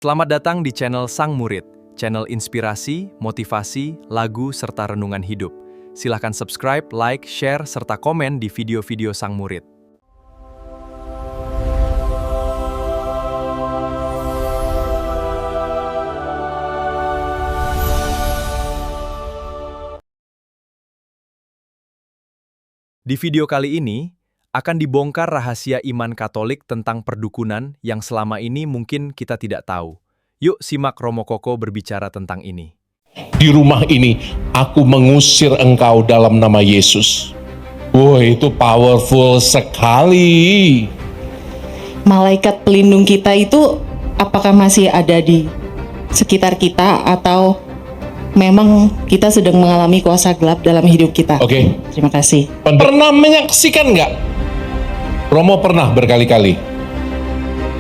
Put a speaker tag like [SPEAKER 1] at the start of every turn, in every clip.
[SPEAKER 1] Selamat datang di channel Sang Murid, channel inspirasi, motivasi, lagu, serta renungan hidup. Silahkan subscribe, like, share, serta komen di video-video Sang Murid. Di video kali ini, akan dibongkar rahasia iman Katolik tentang perdukunan yang selama ini mungkin kita tidak tahu. Yuk simak Romo Koko berbicara tentang ini.
[SPEAKER 2] Di rumah ini, aku mengusir engkau dalam nama Yesus. Wah, itu powerful sekali.
[SPEAKER 3] Malaikat pelindung kita itu apakah masih ada di sekitar kita atau memang kita sedang mengalami kuasa gelap dalam hidup kita?
[SPEAKER 2] Oke.
[SPEAKER 3] Terima kasih.
[SPEAKER 2] Pernah menyaksikan nggak? Romo pernah berkali-kali.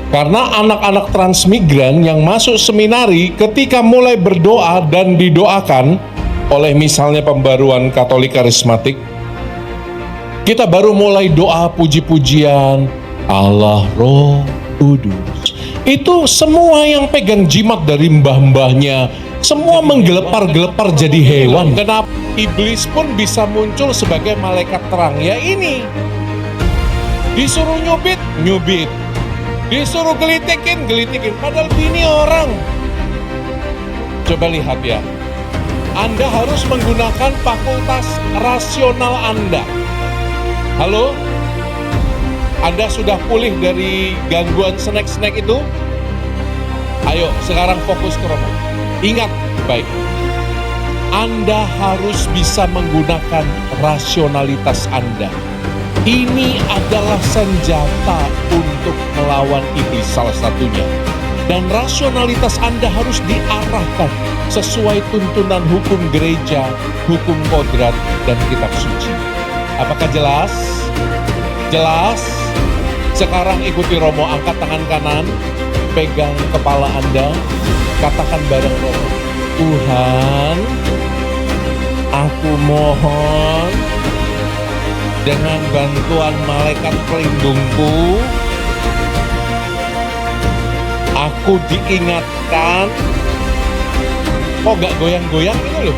[SPEAKER 2] Karena anak-anak transmigran yang masuk seminari ketika mulai berdoa dan didoakan oleh misalnya pembaruan Katolik karismatik, kita baru mulai doa puji-pujian Allah Roh Kudus. Itu semua yang pegang jimat dari mbah-mbahnya, semua menggelepar-gelepar jadi hewan. Kenapa iblis pun bisa muncul sebagai malaikat terang? Ya ini, disuruh nyubit, nyubit. Disuruh gelitikin, gelitikin. Padahal bini orang. Coba lihat ya. Anda harus menggunakan fakultas rasional Anda. Halo? Anda sudah pulih dari gangguan snack-snack itu? Ayo, sekarang fokus ke Romo. Ingat, baik. Anda harus bisa menggunakan rasionalitas Anda. Ini adalah senjata untuk melawan iblis salah satunya. Dan rasionalitas Anda harus diarahkan sesuai tuntunan hukum gereja, hukum kodrat, dan kitab suci. Apakah jelas? Jelas? Sekarang ikuti Romo, angkat tangan kanan, pegang kepala Anda, katakan bareng Romo. Tuhan, aku mohon dengan bantuan malaikat pelindungku, aku diingatkan. Kok gak goyang-goyang ini loh?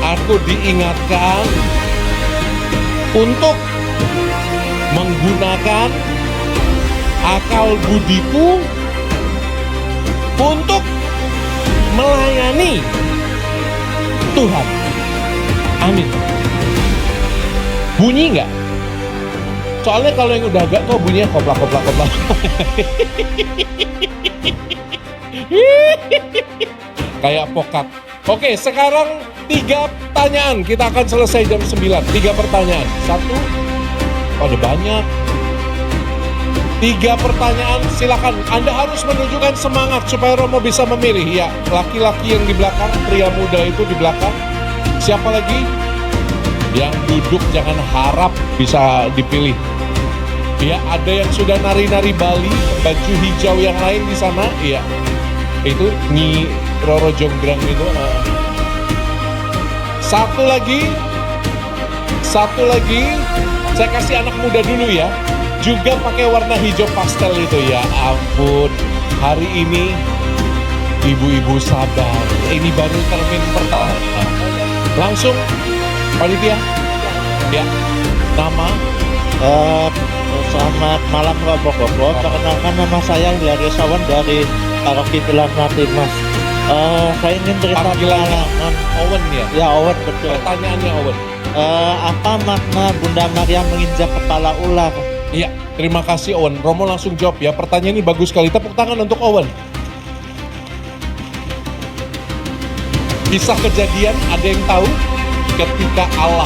[SPEAKER 2] Aku diingatkan untuk menggunakan akal budiku untuk melayani Tuhan. Amin. Bunyi nggak? Soalnya kalau yang udah agak tuh bunyinya koplak. Kayak pokat. Oke, sekarang 3 pertanyaan. Kita akan selesai jam 9. 3 pertanyaan. 1. Ada banyak. 3 pertanyaan, silakan. Anda harus menunjukkan semangat supaya Romo bisa memilih. Ya, laki-laki yang di belakang, pria muda itu di belakang. Siapa lagi? Yang duduk jangan harap bisa dipilih. Ya, ada yang sudah nari-nari Bali, baju hijau yang lain di sana. Iya, itu Nyi Roro Jonggrang itu. Satu lagi, saya kasih anak muda dulu ya. Juga pakai warna hijau pastel itu. Ya ampun, hari ini ibu-ibu sabar. Ini baru termin pertama. Langsung panitia. Ya, nama.
[SPEAKER 4] Selamat malam Romo Koko. Perkenalkan nama saya Hilary Sawan dari Paroki Pilar Mas. Saya ingin cerita pengalaman.
[SPEAKER 2] Owen ya?
[SPEAKER 4] Ya, Owen, betul.
[SPEAKER 2] Pertanyaannya Owen.
[SPEAKER 4] Apa makna Bunda Maria menginjak kepala ular?
[SPEAKER 2] Iya, terima kasih Owen. Romo langsung jawab ya. Pertanyaan ini bagus sekali. Tepuk tangan untuk Owen. Kisah kejadian, ada yang tahu? Ketika Allah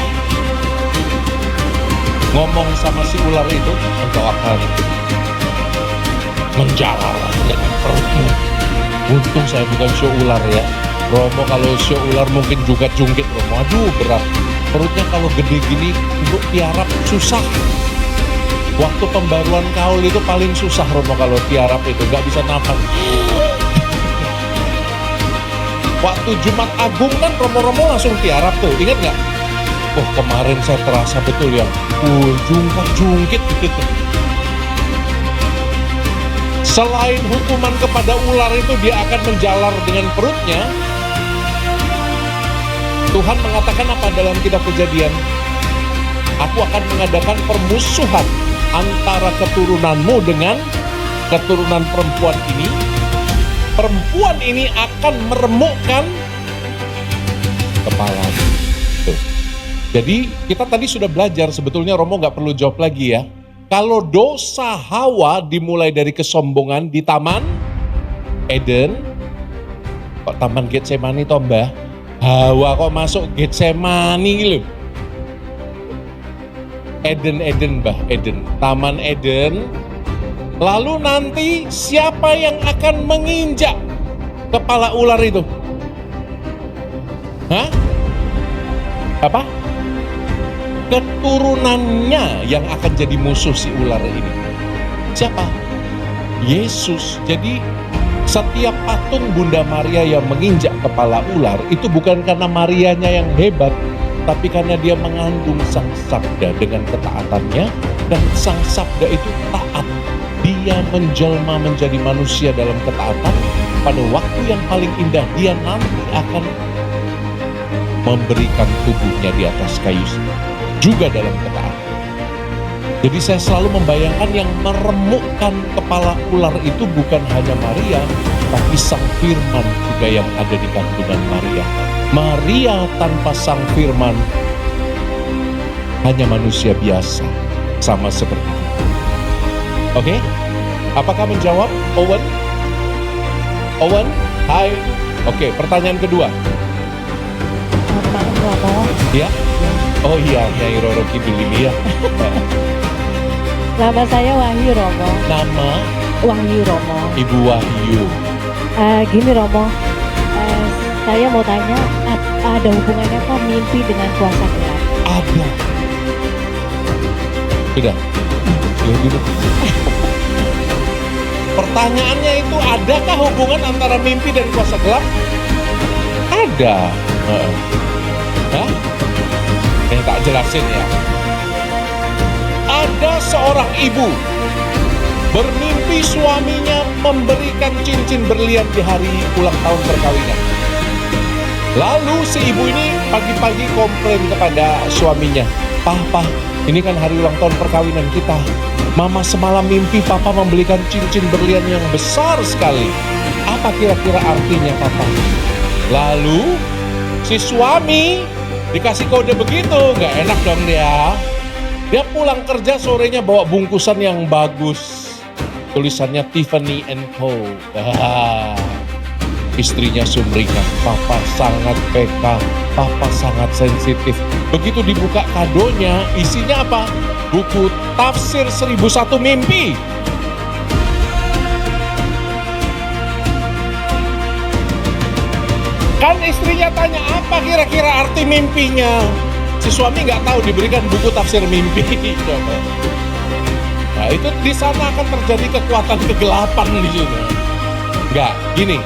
[SPEAKER 2] ngomong sama si ular itu, engkau akan menjalar dengan perutmu. Untung saya bukan show ular ya. Romo kalau show ular mungkin juga jungkit Romo. Aduh berat. Perutnya kalau gede gini untuk tiarap susah. Waktu pembaruan kaul itu paling susah Romo kalau tiarap itu. Gak bisa napas. Waktu Jumat Agung kan Romo-Romo langsung tiarap tuh. Ingat gak? Oh kemarin saya terasa betul ya. Jungkit gitu. Selain hukuman kepada ular itu dia akan menjalar dengan perutnya, Tuhan mengatakan apa dalam kitab Kejadian? Aku akan mengadakan permusuhan antara keturunanmu dengan keturunan perempuan ini. Perempuan ini akan meremukkan kepalamu. Tuh. Jadi kita tadi sudah belajar, sebetulnya Romo nggak perlu jawab lagi ya. Kalau dosa Hawa dimulai dari kesombongan di Taman Eden, kok Taman Getsemani toh Mbah? Hawa kok masuk Getsemani gitu. Eden Mbah, Eden. Taman Eden. Lalu nanti siapa yang akan menginjak kepala ular itu? Hah? Apa? Keturunannya yang akan jadi musuh si ular ini. Siapa? Yesus. Jadi setiap patung Bunda Maria yang menginjak kepala ular itu bukan karena Marianya yang hebat, tapi karena dia mengandung Sang Sabda dengan ketaatannya, dan Sang Sabda itu taat. Dia menjelma menjadi manusia dalam ketaatan. Pada waktu yang paling indah, dia nanti akan memberikan tubuhnya di atas kayu juga dalam ketaatan. Jadi saya selalu membayangkan yang meremukkan kepala ular itu bukan hanya Maria, tapi Sang Firman juga yang ada di kandungan Maria. Maria tanpa Sang Firman hanya manusia biasa, sama seperti kita. Oke? Apakah menjawab, Owen? Owen? Hai. Oke, pertanyaan kedua.
[SPEAKER 5] Maaf Romo.
[SPEAKER 2] Ya? Oh iya, Nyai Roro Kidul ini ya.
[SPEAKER 5] Nama saya Wahyu Romo.
[SPEAKER 2] Nama
[SPEAKER 5] Wahyu Romo.
[SPEAKER 2] Ibu Wahyu.
[SPEAKER 5] Gini Romo, saya mau tanya, ada hubungannya apa mimpi dengan kuasa gelap?
[SPEAKER 2] Ada. Sudah. Ya, dulu. Pertanyaannya itu, adakah hubungan antara mimpi dan kuasa gelap? Ada. Hah? Yang tak jelasin ya. Ada seorang ibu bermimpi suaminya memberikan cincin berlian di hari ulang tahun perkawinan. Lalu si ibu ini pagi-pagi komplain kepada suaminya, "Papa, ini kan hari ulang tahun perkawinan kita. Mama semalam mimpi Papa membelikan cincin berlian yang besar sekali. Apa kira-kira artinya, Papa?" Lalu si suami dikasih kode begitu, gak enak dong dia. Dia pulang kerja sorenya bawa bungkusan yang bagus. Tulisannya Tiffany & Co. Istrinya sumringah, "Papa sangat peka, Papa sangat sensitif." Begitu dibuka kadonya, isinya apa? Buku Tafsir 1001 Mimpi. Kan istrinya tanya, apa kira-kira arti mimpinya? Si suami nggak tahu, diberikan buku tafsir mimpi. Coba. Nah itu di sana akan terjadi kekuatan kegelapan di situ. Nggak, gini.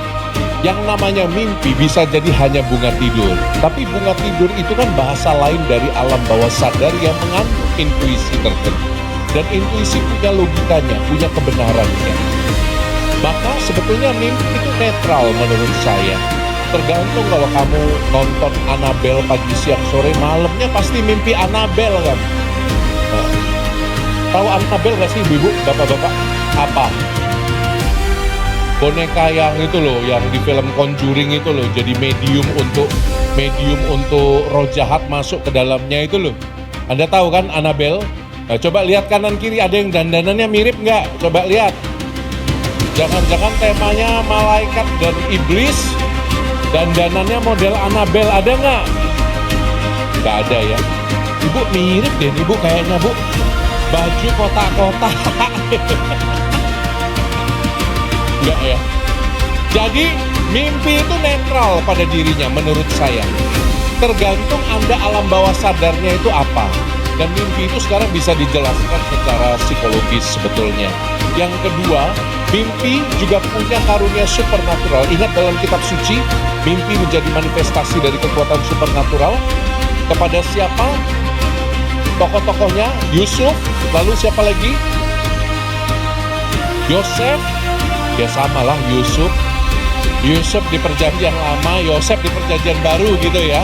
[SPEAKER 2] Yang namanya mimpi bisa jadi hanya bunga tidur. Tapi bunga tidur itu kan bahasa lain dari alam bawah sadar yang mengandung intuisi tertentu. Dan intuisi punya logikanya, punya kebenarannya. Maka sebetulnya mimpi itu netral menurut saya. Tergantung kalau kamu nonton Annabelle pagi, siang, sore, malamnya pasti mimpi Annabelle kan. Nah, tahu Annabelle gak sih ibu, bapak-bapak? Apa? Boneka yang itu loh, yang di film Conjuring itu loh, jadi medium untuk roh jahat masuk ke dalamnya itu loh. Anda tahu kan Annabelle? Nah, coba lihat kanan kiri, ada yang dandanannya mirip nggak? Coba lihat. Jangan-jangan temanya malaikat dan iblis, dandanannya model Annabelle, ada nggak? Nggak ada ya. Ibu mirip deh, ibu kayaknya bu. Baju kotak-kotak. Enggak ya. Jadi mimpi itu netral pada dirinya menurut saya. Tergantung Anda alam bawah sadarnya itu apa. Dan mimpi itu sekarang bisa dijelaskan secara psikologis sebetulnya. Yang kedua, mimpi juga punya karunia supernatural. Ingat dalam kitab suci, mimpi menjadi manifestasi dari kekuatan supernatural. Kepada siapa? Tokoh-tokohnya Yusuf, lalu siapa lagi? Yosef, Ya samalah Yusuf di perjanjian lama, Yosef di perjanjian baru gitu ya.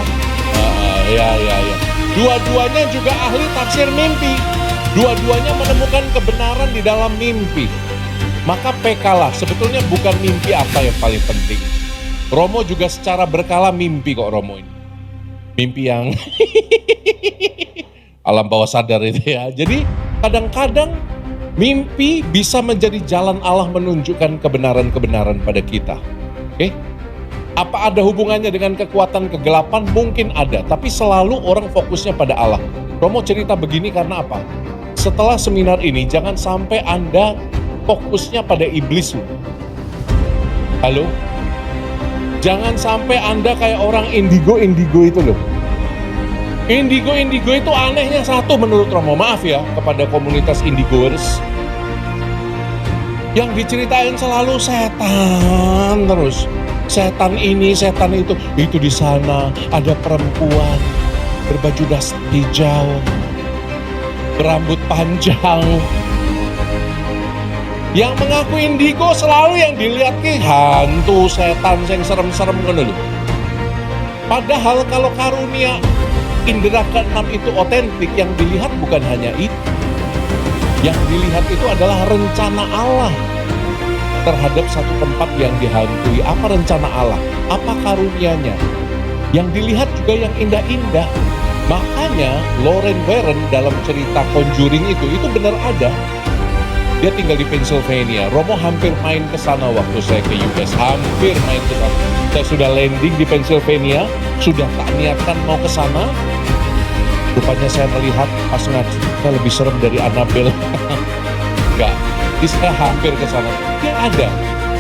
[SPEAKER 2] Ya. Dua-duanya juga ahli tafsir mimpi. Dua-duanya menemukan kebenaran di dalam mimpi. Maka PK lah, sebetulnya bukan mimpi apa yang paling penting. Romo juga secara berkala mimpi kok Romo ini. Mimpi yang alam bawah sadar itu ya. Jadi kadang-kadang mimpi bisa menjadi jalan Allah menunjukkan kebenaran-kebenaran pada kita. Oke? Apa ada hubungannya dengan kekuatan kegelapan? Mungkin ada, tapi selalu orang fokusnya pada Allah. Romo cerita begini karena apa? Setelah seminar ini, jangan sampai Anda fokusnya pada iblis. Halo? Jangan sampai Anda kayak orang indigo itu loh. Indigo itu anehnya satu menurut Romo. Maaf ya kepada komunitas indigoers. Yang diceritain selalu setan terus. Setan ini, setan itu di sana ada perempuan berbaju das hijau, berambut panjang. Yang mengaku indigo selalu yang dilihat ki hantu, setan yang serem-serem kan dulu. Padahal kalau karunia indera keenam itu otentik, yang dilihat bukan hanya itu. Yang dilihat itu adalah rencana Allah terhadap satu tempat yang dihantui. Apa rencana Allah? Apa karunianya? Yang dilihat juga yang indah-indah. Makanya Lauren Warren dalam cerita Conjuring itu benar ada. Dia tinggal di Pennsylvania. Romo hampir main ke sana waktu saya ke US. Hampir main ke sana. Saya sudah landing di Pennsylvania, sudah tak niatkan mau ke sana. Rupanya saya melihat pas ngaji, lebih serem dari Annabelle. Enggak. Jadi saya hampir ke sana. Dia ada.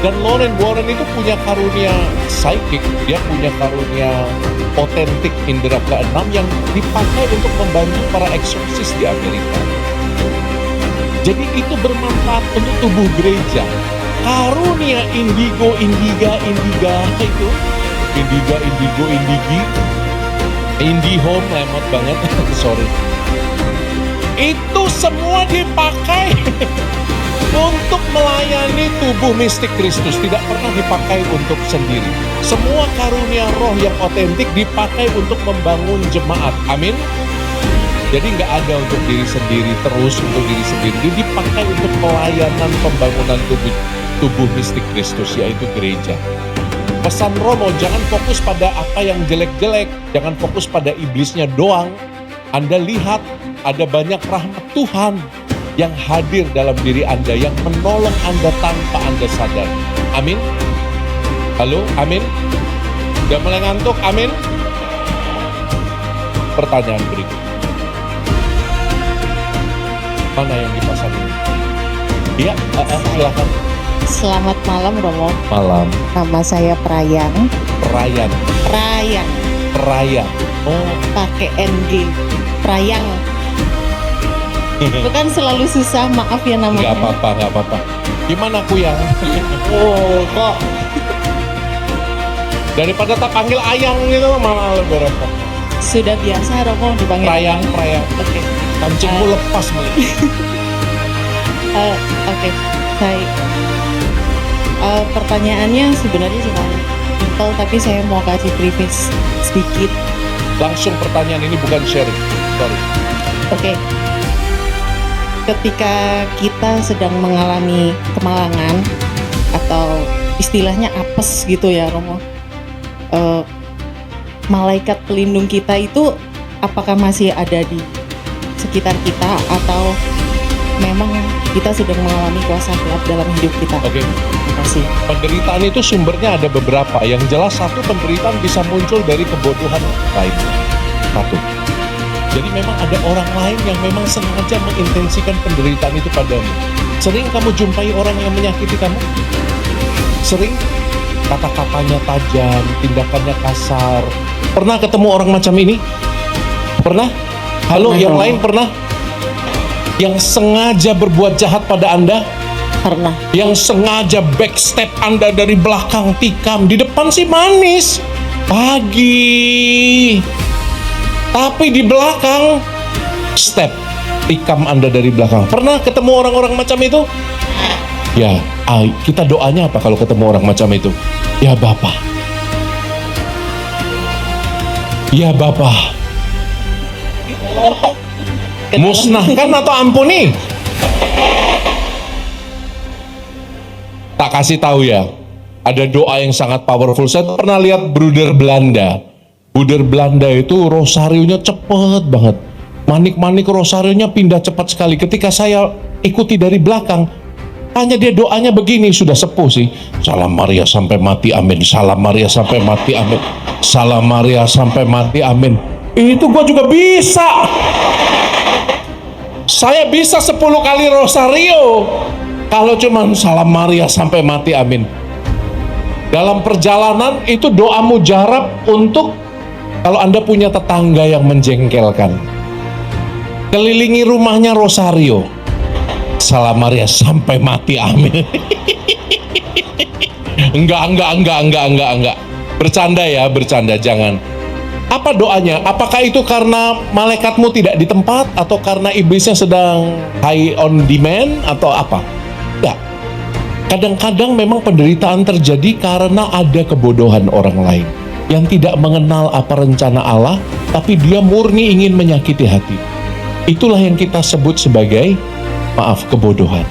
[SPEAKER 2] Dan Lauren Warren itu punya karunia psychic, dia punya karunia otentik indera keenam yang dipakai untuk membantu para eksorsis di Amerika. Jadi itu bermanfaat untuk tubuh gereja. Karunia indigo, indiga itu. Indigo, indigi. Indihome, lemot banget. Sorry. Itu semua dipakai untuk melayani tubuh mistik Kristus. Tidak pernah dipakai untuk sendiri. Semua karunia roh yang otentik dipakai untuk membangun jemaat. Amin. Jadi nggak ada untuk diri sendiri, terus untuk diri sendiri. Dia dipakai untuk pelayanan pembangunan tubuh mistik Kristus, yaitu gereja. Pesan Romo, jangan fokus pada apa yang jelek-jelek, jangan fokus pada iblisnya doang. Anda lihat ada banyak rahmat Tuhan yang hadir dalam diri Anda, yang menolong Anda tanpa Anda sadar. Amin. Halo, amin. Udah mulai ngantuk, amin. Pertanyaan berikut. Mana yang dipasang ini? Iya, silakan.
[SPEAKER 3] Selamat malam Romo.
[SPEAKER 2] Malam.
[SPEAKER 3] Nama saya Prayang.
[SPEAKER 2] Rayang. Oh,
[SPEAKER 3] Pakai NG. Prayang. Bukan selalu susah, maaf ya namanya.
[SPEAKER 2] nggak apa-apa. Gimana Kuyang? Oh, kok daripada tak panggil Ayang gitu malah lebih repot.
[SPEAKER 3] Sudah biasa Romo dipanggil
[SPEAKER 2] Prayang.
[SPEAKER 3] Oke.
[SPEAKER 2] Kancingku lepas malah.
[SPEAKER 3] Oke. Saya pertanyaannya sebenarnya cuma simpel, tapi saya mau kasih preface sedikit.
[SPEAKER 2] Langsung pertanyaan ini bukan sharing. Sorry.
[SPEAKER 3] Oke. Ketika kita sedang mengalami kemalangan atau istilahnya apes gitu ya Romo, malaikat pelindung kita itu apakah masih ada di sekitar kita atau memang kita sedang mengalami kuasa gelap dalam hidup kita?
[SPEAKER 2] Oke.
[SPEAKER 3] Terima kasih.
[SPEAKER 2] Penderitaan itu sumbernya ada beberapa. Yang jelas satu, penderitaan bisa muncul dari kebodohan lain. Satu. Jadi memang ada orang lain yang memang sengaja mengintensikan penderitaan itu padamu. Sering kamu jumpai orang yang menyakiti kamu? Sering kata-katanya tajam, tindakannya kasar. Pernah ketemu orang macam ini? Pernah? Halo, yang lain pernah? Yang sengaja berbuat jahat pada Anda?
[SPEAKER 3] Pernah.
[SPEAKER 2] Yang sengaja backstep Anda dari belakang, tikam. Di depan sih manis. Pagi. Tapi di belakang, step, tikam Anda dari belakang. Pernah ketemu orang-orang macam itu? Ya, Kita doanya apa kalau ketemu orang macam itu? Ya Bapa. Ya Bapa. Musnahkan atau ampuni? Tak kasih tahu ya. Ada doa yang sangat powerful. Saya pernah lihat Bruder Belanda. Bruder Belanda itu rosarionya cepet banget. Manik-manik rosarionya pindah cepat sekali. Ketika saya ikuti dari belakang, hanya dia doanya begini, sudah sepuh sih. Salam Maria sampai mati, amin. Salam Maria sampai mati, amin. Salam Maria sampai mati, amin. Itu gua juga bisa. Saya bisa 10 kali rosario. Kalau cuman salam Maria sampai mati, amin. Dalam perjalanan itu doa mujarab untuk kalau Anda punya tetangga yang menjengkelkan. Kelilingi rumahnya rosario. Salam Maria sampai mati, amin. Enggak. Bercanda ya, bercanda, jangan. Apa doanya? Apakah itu karena malaikatmu tidak di tempat, atau karena iblisnya sedang high on demand, atau apa? Enggak. Kadang-kadang memang penderitaan terjadi karena ada kebodohan orang lain yang tidak mengenal apa rencana Allah, tapi dia murni ingin menyakiti hati. Itulah yang kita sebut sebagai, maaf, kebodohan.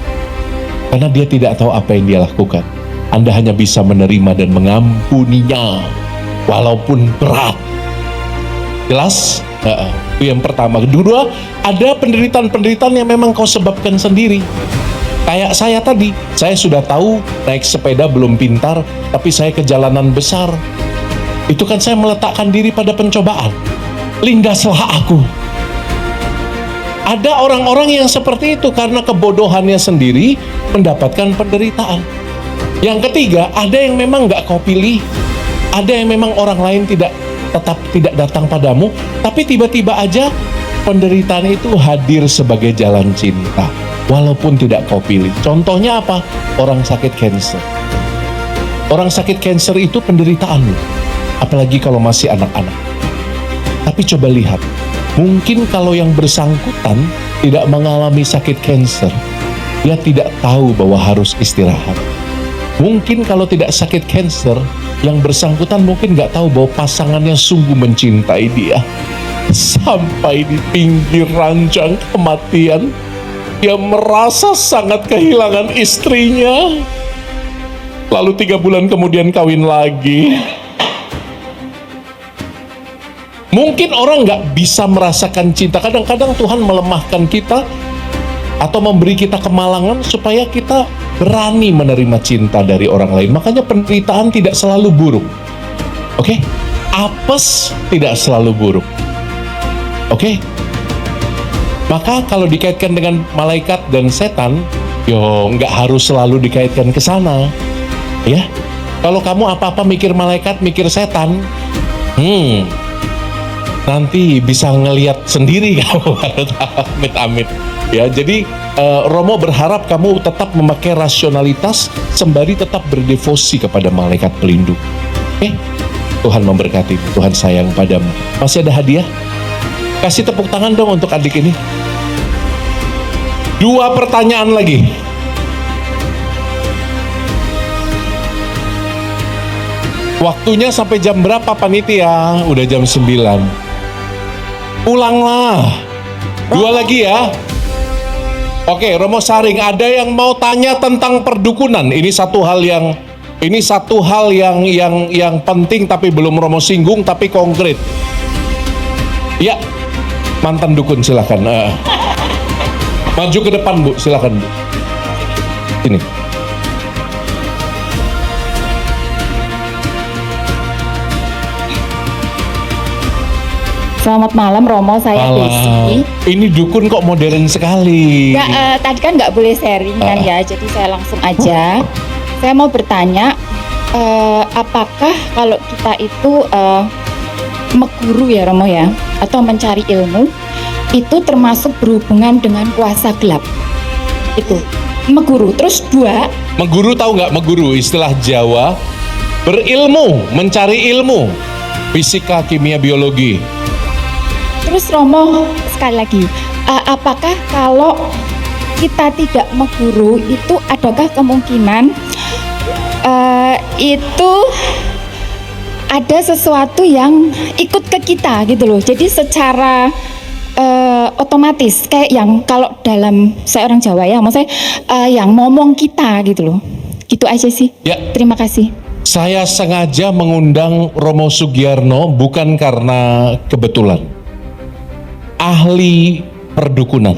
[SPEAKER 2] Karena dia tidak tahu apa yang dia lakukan. Anda hanya bisa menerima dan mengampuninya, walaupun berat. Jelas? Itu yang pertama. Kedua, ada penderitaan-penderitaan yang memang kau sebabkan sendiri. Kayak saya tadi, saya sudah tahu naik sepeda belum pintar, tapi saya ke jalanan besar. Itu kan saya meletakkan diri pada pencobaan. Lindaslah aku. Ada orang-orang yang seperti itu karena kebodohannya sendiri mendapatkan penderitaan. Yang ketiga, ada yang memang nggak kau pilih. Ada yang memang orang lain tetap tidak datang padamu, tapi tiba-tiba aja penderitaan itu hadir sebagai jalan cinta, walaupun tidak kau pilih. Contohnya apa? Orang sakit kanker. Orang sakit kanker itu penderitaanmu, apalagi kalau masih anak-anak. Tapi coba lihat, mungkin kalau yang bersangkutan tidak mengalami sakit kanker, dia tidak tahu bahwa harus istirahat. Mungkin kalau tidak sakit kanker, yang bersangkutan mungkin nggak tahu bahwa pasangannya sungguh mencintai dia. Sampai di pinggir ranjang kematian, dia merasa sangat kehilangan istrinya. Lalu 3 bulan kemudian kawin lagi. Mungkin orang nggak bisa merasakan cinta. Kadang-kadang Tuhan melemahkan kita atau memberi kita kemalangan supaya kita berani menerima cinta dari orang lain. Makanya penderitaan tidak selalu buruk. Oke? Apes tidak selalu buruk. Oke? Maka kalau dikaitkan dengan malaikat dan setan, nggak harus selalu dikaitkan ke sana. Ya? Kalau kamu apa-apa mikir malaikat, mikir setan, nanti bisa ngelihat sendiri kamu. Amit-amit. Ya, jadi Romo berharap kamu tetap memakai rasionalitas sembari tetap berdevosi kepada malaikat pelindung. Oke? Tuhan memberkati, Tuhan sayang padamu. Masih ada hadiah? Kasih tepuk tangan dong untuk adik ini. 2 pertanyaan lagi. Waktunya sampai jam berapa panitia? Udah jam 9. Pulanglah. 2 lagi ya. Oke, Romo Saring, ada yang mau tanya tentang perdukunan. Ini satu hal yang penting tapi belum Romo singgung, tapi konkret. Ya, mantan dukun silakan. Maju ke depan, Bu, silakan, Bu. Ini.
[SPEAKER 6] Selamat malam Romo, saya Desi.
[SPEAKER 2] Ini dukun kok modern sekali.
[SPEAKER 6] Nggak, tadi kan nggak boleh sharing kan ya, jadi saya langsung aja. Saya mau bertanya, apakah kalau kita itu meguru ya Romo ya, atau mencari ilmu, itu termasuk berhubungan dengan kuasa gelap? Itu meguru. Terus 2.
[SPEAKER 2] Meguru tahu nggak meguru? Istilah Jawa, berilmu, mencari ilmu, fisika, kimia, biologi.
[SPEAKER 6] Terus Romo, sekali lagi, apakah kalau kita tidak meguru itu adakah kemungkinan itu ada sesuatu yang ikut ke kita gitu loh. Jadi secara otomatis kayak yang kalau dalam saya orang Jawa ya, maksudnya yang ngomong kita gitu loh. Gitu aja sih.
[SPEAKER 2] Ya.
[SPEAKER 6] Terima kasih.
[SPEAKER 2] Saya sengaja mengundang Romo Sugiyarno bukan karena kebetulan. Ahli perdukunan.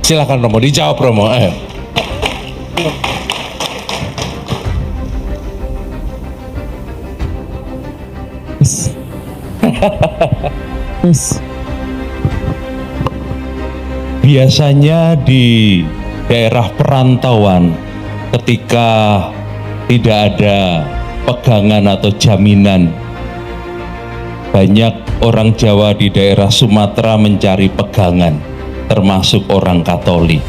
[SPEAKER 2] Silakan Romo, dijawab Romo.
[SPEAKER 7] Biasanya di daerah perantauan ketika tidak ada pegangan atau jaminan, banyak orang Jawa di daerah Sumatera mencari pegangan, termasuk orang Katolik.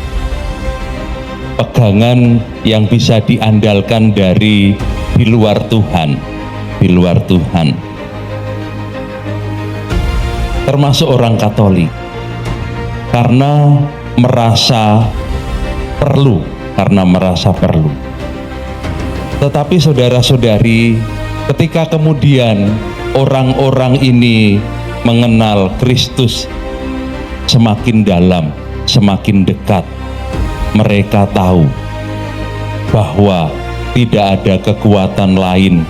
[SPEAKER 7] Pegangan yang bisa diandalkan dari di luar Tuhan, di luar Tuhan. Termasuk orang Katolik. Karena merasa perlu. Tetapi saudara-saudari, ketika kemudian orang-orang ini mengenal Kristus semakin dalam, semakin dekat, mereka tahu bahwa tidak ada kekuatan lain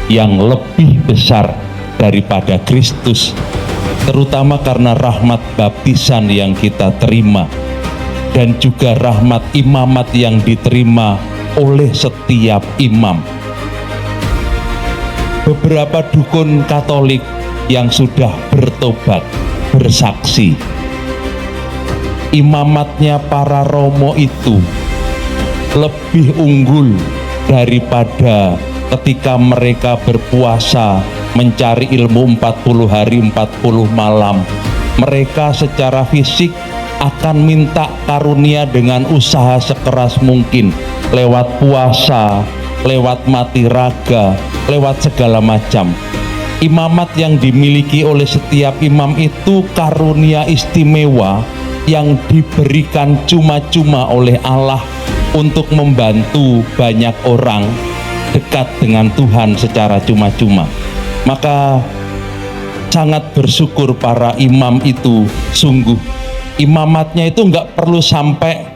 [SPEAKER 7] yang lebih besar daripada Kristus, terutama karena rahmat baptisan yang kita terima dan juga rahmat imamat yang diterima oleh setiap imam. Beberapa dukun Katolik yang sudah bertobat bersaksi, imamatnya para romo itu lebih unggul daripada ketika mereka berpuasa mencari ilmu 40 hari 40 malam. Mereka secara fisik akan minta karunia dengan usaha sekeras mungkin, lewat puasa, lewat mati raga, lewat segala macam. Imamat yang dimiliki oleh setiap imam itu karunia istimewa yang diberikan cuma-cuma oleh Allah untuk membantu banyak orang dekat dengan Tuhan secara cuma-cuma. Maka sangat bersyukur para imam itu, sungguh imamatnya itu nggak perlu sampai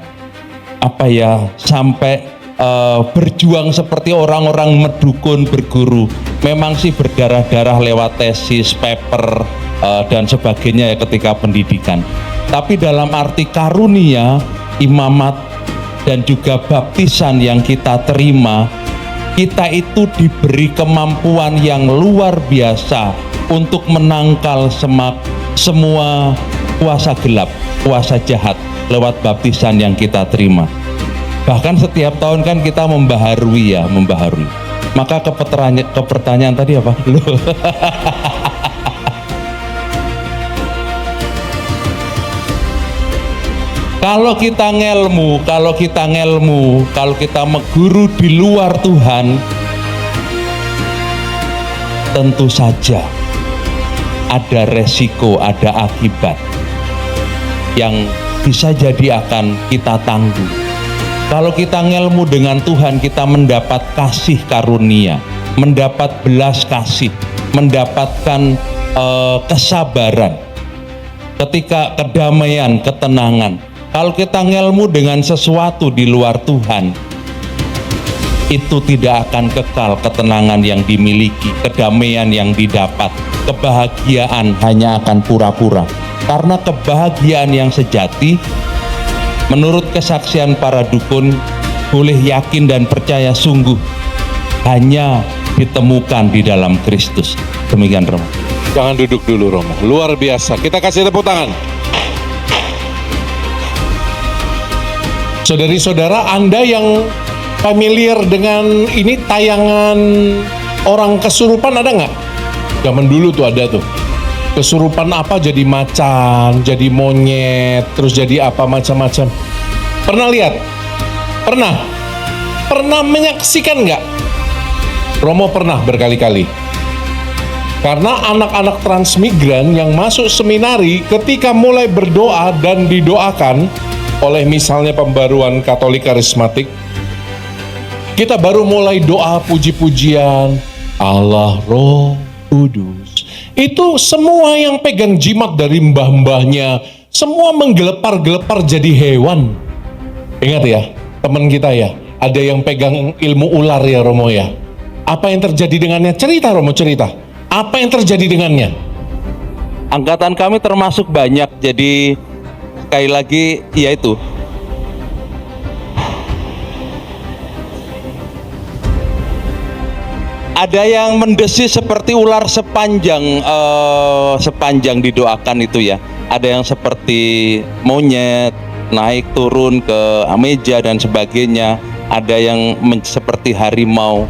[SPEAKER 7] berjuang seperti orang-orang medukun berguru. Memang sih berdarah-darah lewat tesis, paper dan sebagainya ya ketika pendidikan. Tapi dalam arti karunia, imamat dan juga baptisan yang kita terima, kita itu diberi kemampuan yang luar biasa untuk menangkal semua kuasa gelap, kuasa jahat lewat baptisan yang kita terima. Bahkan setiap tahun kan kita membaharui. Maka ke pertanyaan tadi apa? Kalau kita ngelmu, kalau kita meguru di luar Tuhan, tentu saja ada resiko, ada akibat yang bisa jadi akan kita tanggung. Kalau kita ngelmu dengan Tuhan, kita mendapat kasih karunia, mendapat belas kasih, mendapatkan kesabaran, ketika kedamaian, ketenangan. Kalau kita ngelmu dengan sesuatu di luar Tuhan, itu tidak akan kekal ketenangan yang dimiliki, kedamaian yang didapat, kebahagiaan hanya akan pura-pura. Karena kebahagiaan yang sejati, menurut kesaksian para dukun, boleh yakin dan percaya sungguh hanya ditemukan di dalam Kristus. Demikian Romo.
[SPEAKER 2] Jangan duduk dulu Romo, luar biasa. Kita kasih tepuk tangan. Saudari-saudara, Anda yang familiar dengan ini tayangan orang kesurupan ada nggak? Zaman dulu tuh ada tuh. Kesurupan apa, jadi macan, jadi monyet, terus jadi apa macam-macam. Pernah lihat? Pernah? Pernah menyaksikan nggak? Romo pernah berkali-kali. Karena anak-anak transmigran yang masuk seminari ketika mulai berdoa dan didoakan, oleh misalnya pembaruan Katolik karismatik, kita baru mulai doa puji-pujian Allah Roh Kudus. Itu semua yang pegang jimat dari mbah-mbahnya, semua menggelepar-gelepar jadi hewan. Ingat ya, teman kita ya, ada yang pegang ilmu ular ya Romo ya. Apa yang terjadi dengannya? Cerita Romo, cerita. Apa yang terjadi dengannya?
[SPEAKER 7] Angkatan kami termasuk banyak, jadi sekali lagi yaitu ada yang mendesis seperti ular sepanjang didoakan itu ya. Ada yang seperti monyet naik turun ke meja dan sebagainya. Ada yang seperti harimau.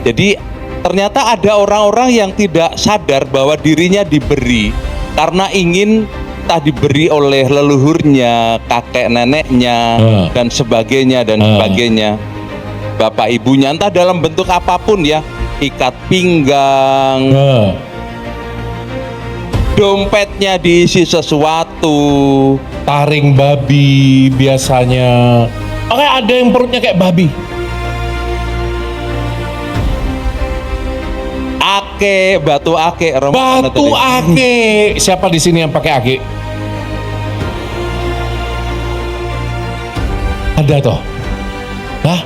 [SPEAKER 7] Jadi ternyata ada orang-orang yang tidak sadar bahwa dirinya diberi karena ingin entah diberi oleh leluhurnya, kakek neneknya dan sebagainya bapak ibunya, entah dalam bentuk apapun ya, ikat pinggang, dompetnya diisi sesuatu,
[SPEAKER 2] Taring babi biasanya. Oke, ada yang perutnya kayak babi.
[SPEAKER 7] ake, batu ake,
[SPEAKER 2] Batu ake. Siapa di sini yang pakai ake? Ada toh? Hah?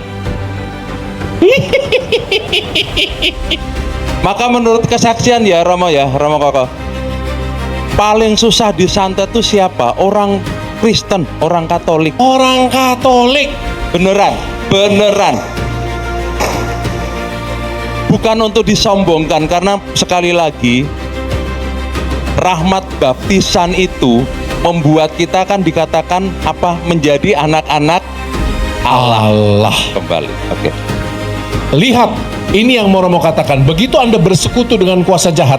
[SPEAKER 7] Maka menurut kesaksian ya Romo Koko, paling susah disantet itu siapa? Orang Kristen, orang Katolik.
[SPEAKER 2] Orang Katolik.
[SPEAKER 7] Beneran. Bukan untuk disombongkan, karena sekali lagi rahmat baptisan itu membuat kita kan dikatakan apa? Menjadi anak-anak Allah kembali. Oke.
[SPEAKER 2] Lihat, ini yang mau Romo katakan. Begitu Anda bersekutu dengan kuasa jahat,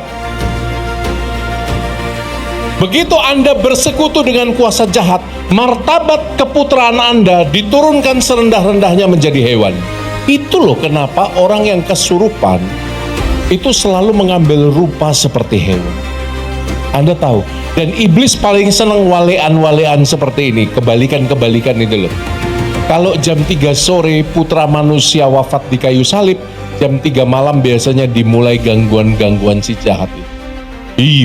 [SPEAKER 2] martabat keputraan Anda diturunkan serendah-rendahnya menjadi hewan. Itu loh kenapa orang yang kesurupan itu selalu mengambil rupa seperti hewan. Anda tahu, dan iblis paling senang walean-walean seperti ini, kebalikan-kebalikan itu loh. Kalau jam 3 sore putra manusia wafat di kayu salib, jam 3 malam biasanya dimulai gangguan-gangguan si jahat itu.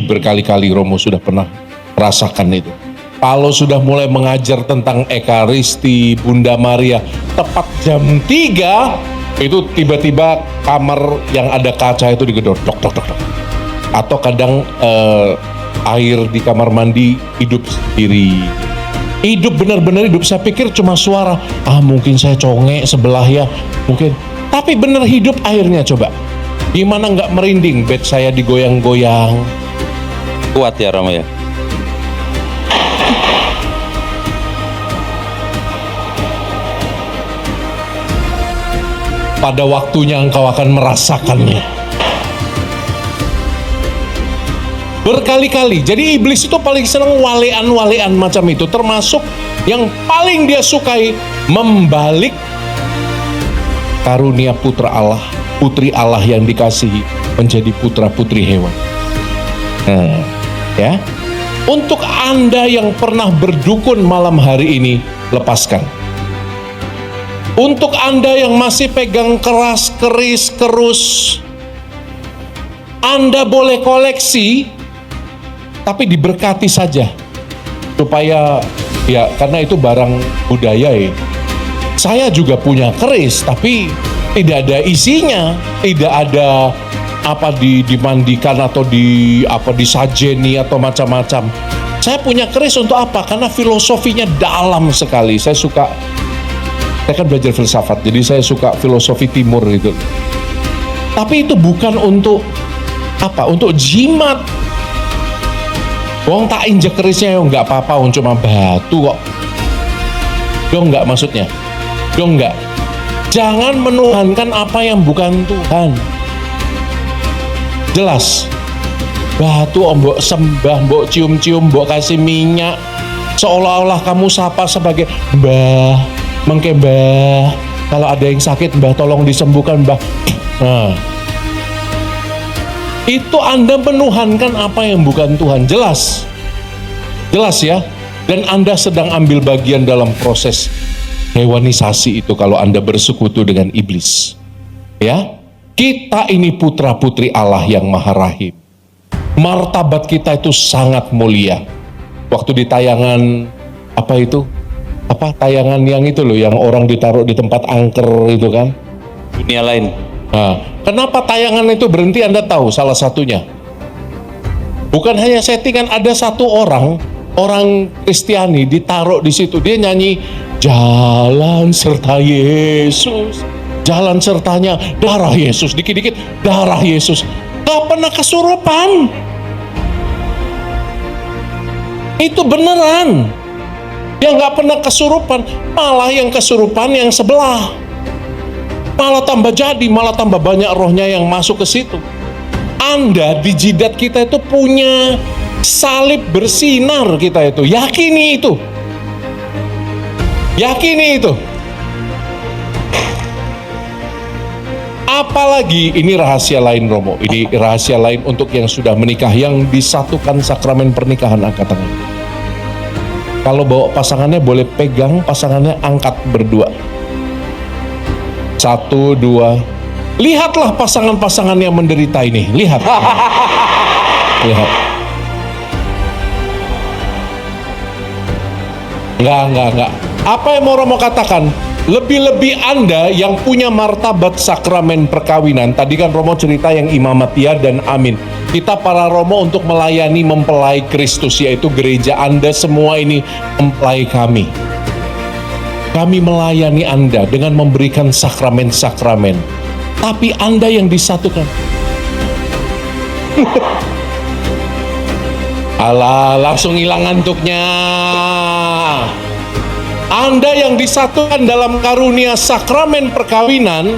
[SPEAKER 2] Berkali-kali Romo sudah pernah rasakan itu. Kalau sudah mulai mengajar tentang Ekaristi, Bunda Maria, tepat jam 3 itu tiba-tiba kamar yang ada kaca itu digedor, dok. Atau kadang air di kamar mandi hidup sendiri. Hidup benar-benar hidup. Saya pikir cuma suara. Mungkin saya congek sebelah ya, mungkin. Tapi benar hidup airnya coba. Gimana nggak merinding? Bed saya digoyang-goyang.
[SPEAKER 7] Kuat ya Romo ya.
[SPEAKER 2] Pada waktunya engkau akan merasakannya. Berkali-kali. Jadi iblis itu paling senang walean-walean macam itu. Termasuk yang paling dia sukai membalik karunia putra Allah, putri Allah yang dikasihi menjadi putra-putri hewan. Ya. Untuk Anda yang pernah berdukun malam hari ini, lepaskan. Untuk Anda yang masih pegang keras, keris, kerus, Anda boleh koleksi, tapi diberkati saja. Supaya, ya karena itu barang budaya ya. Saya juga punya keris, tapi tidak ada isinya, tidak ada apa dimandikan atau disajeni atau macam-macam. Saya punya keris untuk apa? Karena filosofinya dalam sekali. Saya kan belajar filsafat, jadi saya suka filosofi timur gitu. Tapi itu bukan untuk apa? Untuk jimat. Wong tak injek kerisnya yo nggak apa-apa, wong cuma batu kok. Yo nggak maksudnya. Yo nggak. Jangan menuhankan apa yang bukan Tuhan. Jelas. Batu mbok sembah, mbok cium-cium, mbok kasih minyak, seolah-olah kamu sapa sebagai Mbah, mengke Mbah, kalau ada yang sakit Mbah tolong disembuhkan Mbah. Nah, itu Anda menuhankan apa yang bukan Tuhan. Jelas ya. Dan Anda sedang ambil bagian dalam proses hewanisasi itu kalau Anda bersekutu dengan iblis. Ya, kita ini putra-putri Allah yang Maha Rahim. Martabat kita itu sangat mulia. Waktu di tayangan tayangan yang itu loh, yang orang ditaruh di tempat angker itu kan,
[SPEAKER 7] Dunia lain.
[SPEAKER 2] nah, kenapa tayangan itu berhenti? Anda tahu salah satunya? Bukan hanya settingan, ada satu orang Kristiani ditaruh di situ, dia nyanyi jalan serta Yesus, jalan sertanya darah Yesus, dikit-dikit darah Yesus. Gak pernah kesurupan. Itu beneran. Dia gak pernah kesurupan, malah yang kesurupan yang sebelah. Malah tambah jadi, malah tambah banyak rohnya yang masuk ke situ. Anda di jidat kita itu punya salib bersinar, kita itu yakini itu. Yakini itu. Apalagi ini rahasia lain, Romo. Ini rahasia lain untuk yang sudah menikah, yang disatukan sakramen pernikahan, angkat tangan. Kalau bawa pasangannya boleh pegang pasangannya, angkat berdua. 1, 2. Lihatlah pasangan-pasangan yang menderita ini. Lihat. Lihat. Enggak. Apa yang mau Romo katakan? Lebih-lebih Anda yang punya martabat sakramen perkawinan. Tadi kan Romo cerita yang imamatia dan amin. Kita para Romo untuk melayani mempelai Kristus, yaitu gereja Anda semua ini mempelai kami. Kami melayani Anda dengan memberikan sakramen-sakramen. Tapi Anda yang disatukan. Alah, langsung hilang ngantuknya. Anda yang disatukan dalam karunia sakramen perkawinan,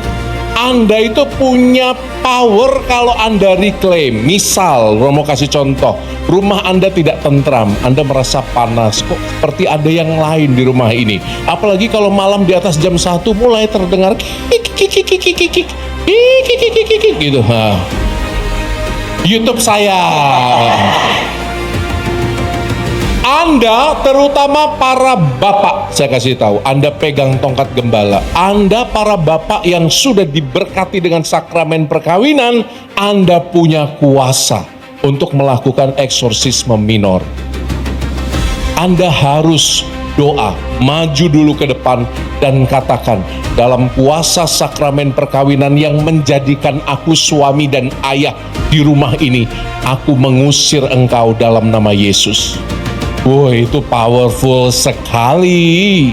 [SPEAKER 2] Anda itu punya power kalau Anda reclaim. Misal, Romo kasih contoh, rumah Anda tidak tentram, Anda merasa panas, kok seperti ada yang lain di rumah ini. Apalagi kalau malam di atas jam 1 mulai terdengar gitu. YouTube saya. Anda, terutama para bapak, saya kasih tahu, Anda pegang tongkat gembala. Anda para bapak yang sudah diberkati dengan sakramen perkawinan, Anda punya kuasa untuk melakukan eksorsisme minor. Anda harus doa, maju dulu ke depan dan katakan, dalam kuasa sakramen perkawinan yang menjadikan aku suami dan ayah di rumah ini, aku mengusir engkau dalam nama Yesus. Woi, itu powerful sekali.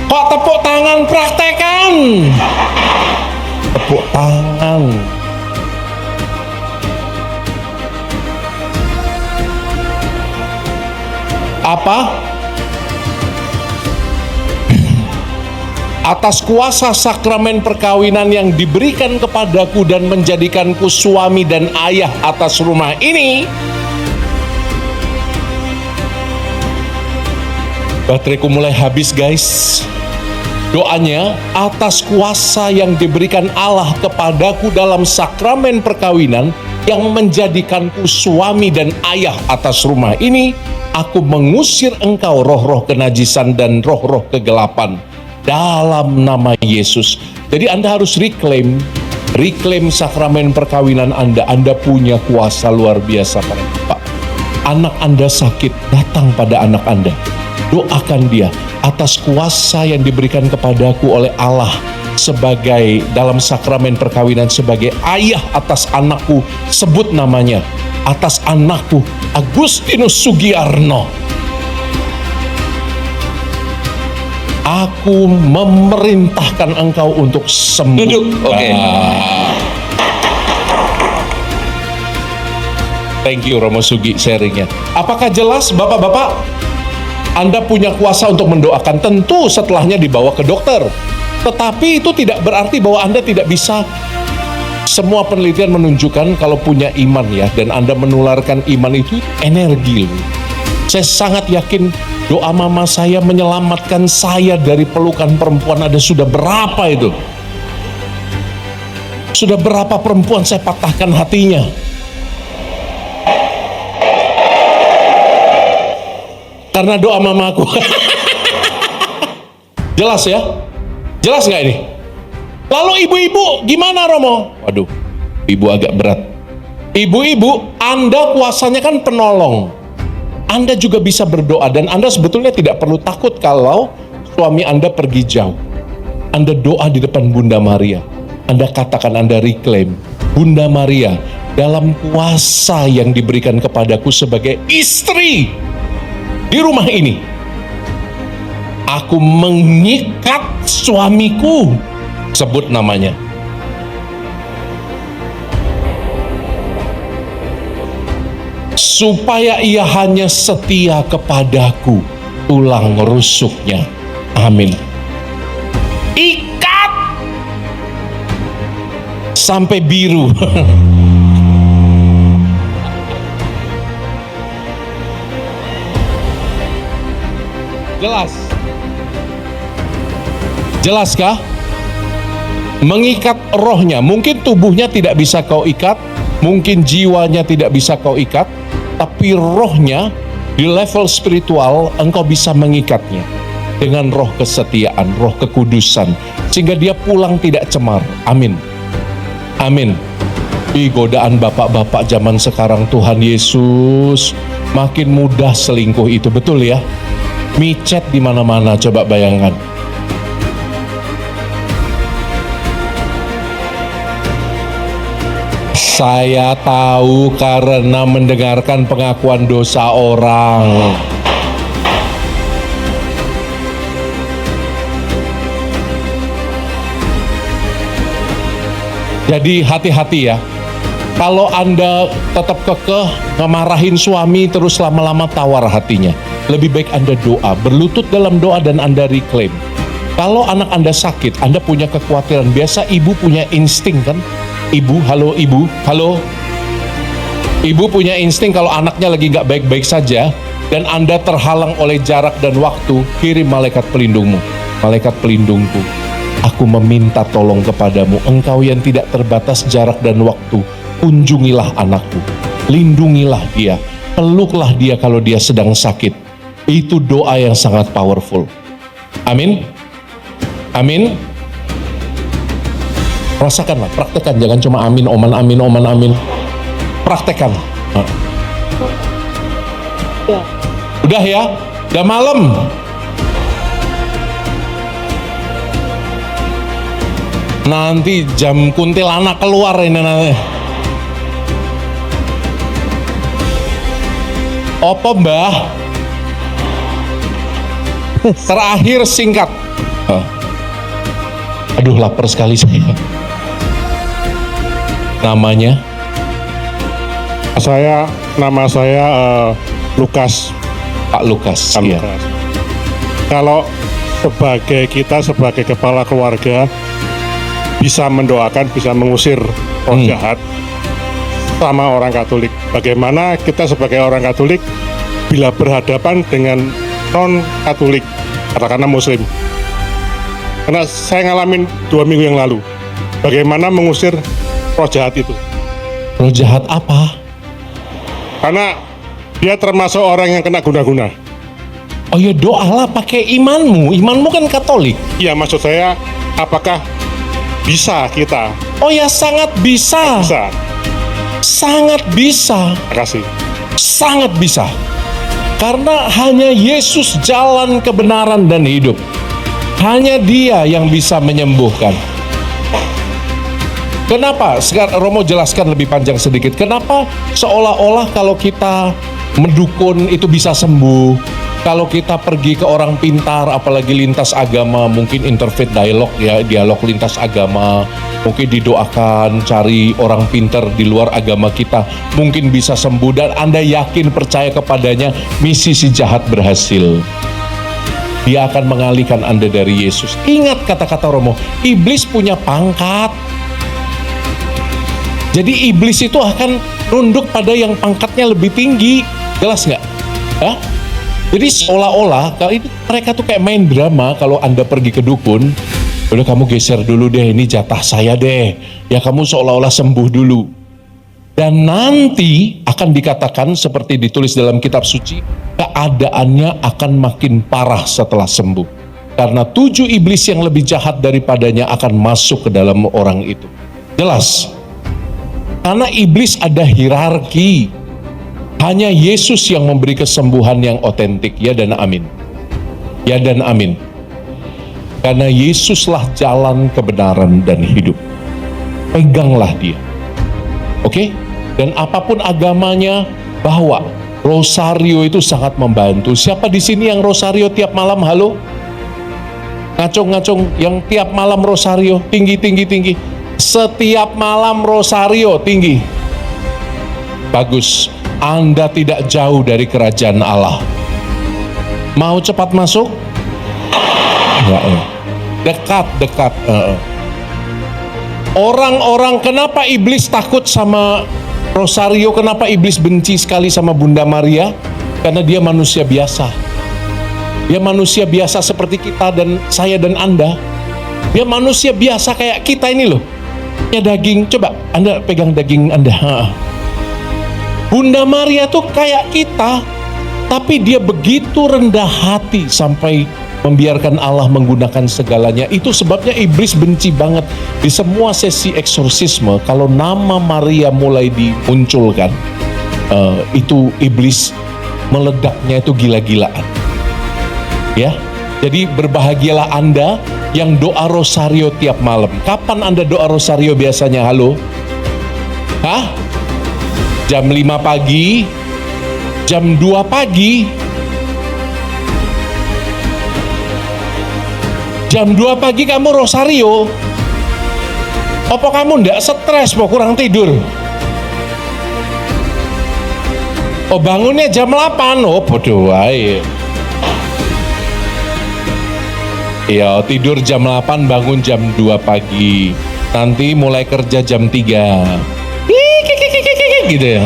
[SPEAKER 2] Kok tepuk tangan, praktekan. Tepuk tangan. Apa? Atas kuasa sakramen perkawinan yang diberikan kepadaku dan menjadikanku suami dan ayah atas rumah ini, bateraiku mulai habis, guys. Doanya, atas kuasa yang diberikan Allah kepadaku dalam sakramen perkawinan yang menjadikanku suami dan ayah atas rumah ini, aku mengusir engkau roh-roh kenajisan dan roh-roh kegelapan dalam nama Yesus. Jadi Anda harus reclaim sakramen perkawinan Anda. Anda punya kuasa luar biasa, para bapak. Anak Anda sakit, datang pada anak Anda. Doakan dia atas kuasa yang diberikan kepadaku oleh Allah sebagai dalam sakramen perkawinan sebagai ayah atas anakku, sebut namanya, atas anakku Agustinus Sugiarno. Aku memerintahkan engkau untuk sembuh.
[SPEAKER 7] Duduk. Oke.
[SPEAKER 2] Thank you Romo Sugi sharingnya. Apakah jelas bapak-bapak? Anda punya kuasa untuk mendoakan, tentu setelahnya dibawa ke dokter. Tetapi itu tidak berarti bahwa Anda tidak bisa. Semua penelitian menunjukkan kalau punya iman ya, dan Anda menularkan iman itu energi. Saya sangat yakin doa mama saya menyelamatkan saya dari pelukan perempuan. Ada sudah berapa itu? Sudah berapa perempuan saya patahkan hatinya? Karena doa mamaku. Jelas ya? Jelas nggak ini? Lalu ibu-ibu gimana Romo? Waduh, ibu agak berat. Ibu-ibu, Anda kuasanya kan penolong. Anda juga bisa berdoa dan Anda sebetulnya tidak perlu takut kalau suami Anda pergi jauh. Anda doa di depan Bunda Maria. Anda katakan, Anda reclaim, Bunda Maria, dalam kuasa yang diberikan kepadaku sebagai istri di rumah ini, aku mengikat suamiku. Sebut namanya. Supaya ia hanya setia kepadaku tulang rusuknya. Amin. Ikat sampai biru. Jelas? Jelaskah? Mengikat rohnya, mungkin tubuhnya tidak bisa kau ikat, mungkin jiwanya tidak bisa kau ikat, tapi rohnya di level spiritual engkau bisa mengikatnya dengan roh kesetiaan, roh kekudusan, sehingga dia pulang tidak cemar. Amin. Amin. Godaan bapak-bapak zaman sekarang, Tuhan Yesus, makin mudah selingkuh itu, betul ya? Micet di mana-mana, coba bayangkan. Saya tahu karena mendengarkan pengakuan dosa orang. Jadi hati-hati ya. Kalau Anda tetap kekeh ngemarahin suami terus lama-lama tawar hatinya. Lebih baik Anda doa, berlutut dalam doa dan Anda reclaim. Kalau anak Anda sakit, Anda punya kekhawatiran. Biasa ibu punya insting kan? Ibu, halo ibu, halo. Ibu punya insting kalau anaknya lagi nggak baik-baik saja dan Anda terhalang oleh jarak dan waktu, kirim malaikat pelindungmu. Malaikat pelindungku, aku meminta tolong kepadamu, engkau yang tidak terbatas jarak dan waktu, kunjungilah anakku, lindungilah dia, peluklah dia kalau dia sedang sakit. Itu doa yang sangat powerful. Amin. Amin. Rasakanlah, praktekkan, jangan cuma amin, oman, amin, oman, amin. Praktekkan. Udah ya, udah malam. Nanti jam kuntilanak keluar ini nanti. Opo mbah? Terakhir singkat. Aduh, lapar sekali saya. Namanya?
[SPEAKER 8] Nama saya Lukas.
[SPEAKER 2] Pak Lukas.
[SPEAKER 8] Pak
[SPEAKER 2] Iya.
[SPEAKER 8] Lukas. Kalau sebagai kepala keluarga bisa mendoakan, bisa mengusir roh jahat sama orang Katolik. Bagaimana kita sebagai orang Katolik bila berhadapan dengan non Katolik, katakanlah Muslim? Karena saya ngalamin 2 minggu yang lalu. Bagaimana mengusir roh jahat itu?
[SPEAKER 2] Roh jahat apa?
[SPEAKER 8] Karena dia termasuk orang yang kena guna-guna.
[SPEAKER 2] Oh ya, doalah pakai imanmu. Imanmu kan Katolik.
[SPEAKER 8] Iya, maksud saya, apakah bisa kita?
[SPEAKER 2] Oh ya, sangat bisa.
[SPEAKER 8] Bisa.
[SPEAKER 2] Sangat bisa.
[SPEAKER 8] Terima kasih.
[SPEAKER 2] Sangat bisa. Karena hanya Yesus jalan kebenaran dan hidup. Hanya Dia yang bisa menyembuhkan. Kenapa? Sekarang Romo jelaskan lebih panjang sedikit. Kenapa seolah-olah kalau kita mendukun itu bisa sembuh? Kalau kita pergi ke orang pintar, apalagi lintas agama, mungkin interfaith dialog ya, dialog lintas agama, mungkin didoakan, cari orang pintar di luar agama kita, mungkin bisa sembuh dan Anda yakin percaya kepadanya, misi si jahat berhasil. Dia akan mengalihkan Anda dari Yesus. Ingat kata-kata Romo, iblis punya pangkat. Jadi iblis itu akan nunduk pada yang pangkatnya lebih tinggi. Jelas nggak? Hah? Jadi seolah-olah kalau itu mereka tuh kayak main drama. Kalau Anda pergi ke dukun, udah kamu geser dulu deh, ini jatah saya deh. Ya kamu seolah-olah sembuh dulu.
[SPEAKER 7] Dan nanti akan dikatakan seperti ditulis dalam kitab suci, keadaannya akan makin parah setelah sembuh. Karena 7 iblis yang lebih jahat daripadanya akan masuk ke dalam orang itu. Jelas? Karena iblis ada hierarki. Hanya Yesus yang memberi kesembuhan yang otentik. Ya dan amin. Ya dan amin. Karena Yesuslah jalan kebenaran dan hidup. Peganglah dia. Oke? Dan apapun agamanya, bahwa rosario itu sangat membantu. Siapa di sini yang rosario tiap malam? Halo? Ngacung-ngacung yang tiap malam rosario, tinggi. Setiap malam rosario, tinggi. Bagus. Anda tidak jauh dari kerajaan Allah. Mau cepat masuk? Enggak ya. Dekat. Orang-orang, kenapa iblis takut sama rosario? Kenapa iblis benci sekali sama Bunda Maria? Karena dia manusia biasa. Dia manusia biasa seperti kita dan saya dan Anda. Dia manusia biasa kayak kita ini loh. Ya daging, coba Anda pegang daging Anda. Bunda Maria tuh kayak kita, tapi dia begitu rendah hati sampai membiarkan Allah menggunakan segalanya. Itu sebabnya iblis benci banget. Di semua sesi eksorsisme, kalau nama Maria mulai dimunculkan, itu iblis meledaknya itu gila-gilaan. Ya, jadi berbahagialah Anda yang doa rosario tiap malam. Kapan Anda doa rosario biasanya? Halo? Hah? Jam 5 pagi? Jam 2 pagi? Jam 2 pagi kamu rosario? Apa kamu ndak stres mau kurang tidur? Oh bangunnya jam 8? Oh bodoh wae. Iya, tidur jam 8, bangun jam 2 pagi. Nanti mulai kerja jam 3. Gitu ya.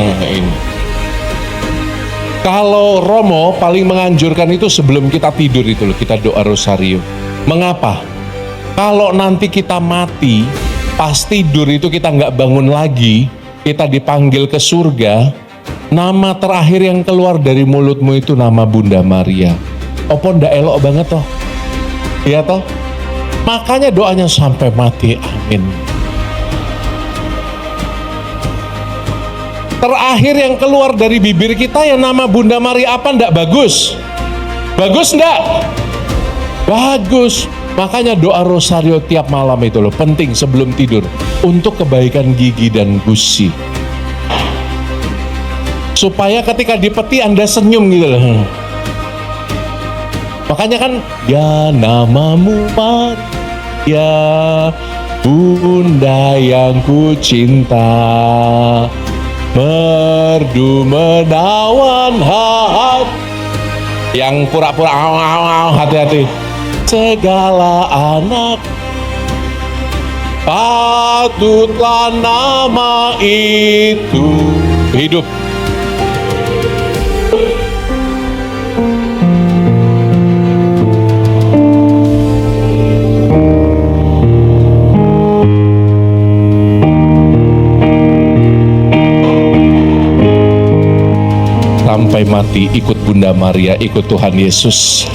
[SPEAKER 7] Kalau Romo paling menganjurkan itu sebelum kita tidur itu loh, kita doa rosario. Mengapa? Kalau nanti kita mati, pas tidur itu kita nggak bangun lagi, kita dipanggil ke surga, nama terakhir yang keluar dari mulutmu itu nama Bunda Maria. Opo ndak elok banget toh? Iya toh? Makanya doanya sampai mati, amin. Terakhir yang keluar dari bibir kita ya nama Bunda Maria apa ndak bagus? Bagus ndak? Bagus. Makanya doa rosario tiap malam itu loh penting sebelum tidur untuk kebaikan gigi dan gusi. Supaya ketika di peti Anda senyum gitu loh. Makanya kan ya namamu Maria, Bunda yang ku cinta, merdu menawan hati. Yang pura-pura hati-hati. Segala anak patutlah nama itu hidup. Sampai mati ikut Bunda Maria, ikut Tuhan Yesus.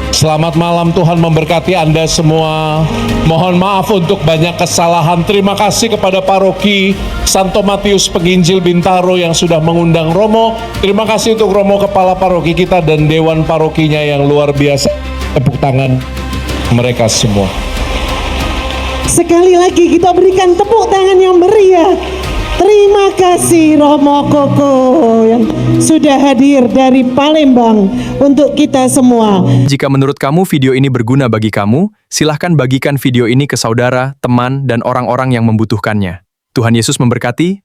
[SPEAKER 7] Selamat malam, Tuhan memberkati Anda semua. Mohon maaf untuk banyak kesalahan. Terima kasih kepada Paroki Santo Matius Penginjil Bintaro yang sudah mengundang Romo. Terima kasih untuk Romo Kepala Paroki kita dan Dewan Parokinya yang luar biasa. Tepuk tangan mereka semua.
[SPEAKER 9] Sekali lagi kita berikan tepuk tangan yang meriah. Terima kasih Romo Koko yang sudah hadir dari Palembang untuk kita semua.
[SPEAKER 1] Jika menurut kamu video ini berguna bagi kamu, silahkan bagikan video ini ke saudara, teman, dan orang-orang yang membutuhkannya. Tuhan Yesus memberkati.